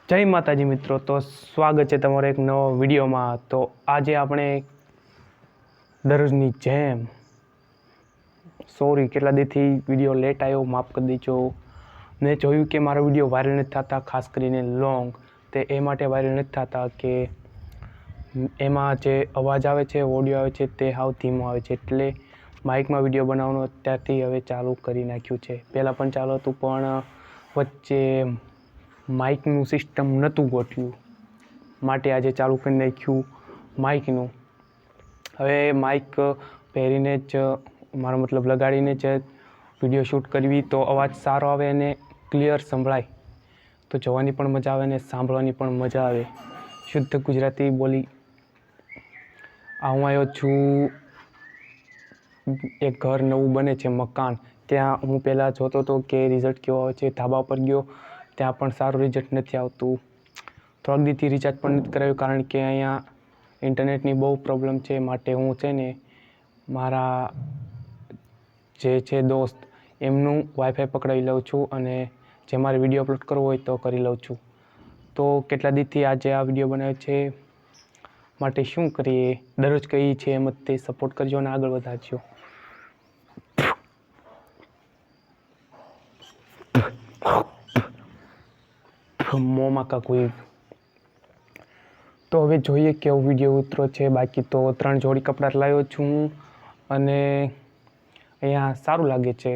જય માતાજી મિત્રો, તો સ્વાગત છે તમારો એક નવો વિડીયોમાં। તો આજે આપણે દરરોજની જેમ સોરી કેટલા દીથી વિડીયો લેટ આવ્યો, માફ કરી દેજો। મેં જોયું કે મારા વિડીયો વાયરલ નથી થતા, ખાસ કરીને લોંગ। તે એ માટે વાયરલ નથી થતા કે એમાં જે અવાજ આવે છે, ઓડિયો આવે છે તે હાવ ધીમો આવે છે, એટલે માઇકમાં વિડીયો બનાવવાનું અત્યારથી હવે ચાલુ કરી નાખ્યું છે। પહેલાં પણ ચાલુ હતું પણ વચ્ચે માઇકનું સિસ્ટમ નહોતું ગોઠવ્યું, માટે આજે ચાલુ કરી નાખ્યું માઇકનું। હવે માઇક પહેરીને જ મારો મતલબ લગાડીને જ વિડીયો શૂટ કરવી તો અવાજ સારો આવે અને ક્લિયર સંભળાય, તો જોવાની પણ મજા આવે અને સાંભળવાની પણ મજા આવે। શુદ્ધ ગુજરાતી બોલી હું આવ્યો છું, એક ઘર નવું બને છે, મકાન। ત્યાં હું પહેલાં જોતો હતો કે રિઝલ્ટ કેવો આવે છે, ધાબા પર ગયો ત્યાં પણ સારું રિઝલ્ટ નથી આવતું। થોડાક દીથી રિચાર્જ પણ નથી કરાવ્યું, કારણ કે અહીંયા ઇન્ટરનેટની બહુ પ્રોબ્લેમ છે, માટે હું છે ને મારા જે છે દોસ્ત એમનું વાઈફાઈ પકડાવી લઉં છું અને જે મારે વિડીયો અપલોડ કરવો હોય તો કરી લઉં છું। તો કેટલા દીથી આજે આ વિડીયો બનાવ્યો છે, માટે શું કરીએ, દરરોજ કહીએ છીએ એમ જ તે સપોર્ટ કરજો અને આગળ વધારજો। મોંમાં કોઈ તો હવે જોઈએ કેવો વિડીયો ઉતરો છે। બાકી તો 3 જોડી કપડાં લાવ્યો છું અને અહીંયા સારું લાગે છે,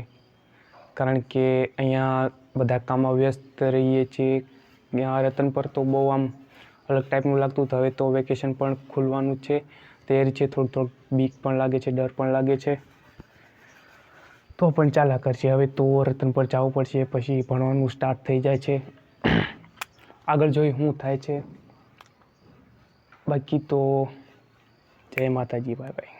કારણ કે અહીંયા બધા કામમાં વ્યસ્ત રહીએ છીએ। ત્યાં રતન પર તો બહુ આમ અલગ ટાઈપનું લાગતું, હવે તો વેકેશન પણ ખુલવાનું છે, તૈયારી છે, થોડુંક બીક પણ લાગે છે, ડર પણ લાગે છે, તો પણ ચાલ્યા કરશે। હવે તો રતન પર જવું પડશે, પછી ભણવાનું સ્ટાર્ટ થઈ જાય છે, આગળ જોઈ શું થાય છે। બાકી તો જય માતાજી, બાય બાય।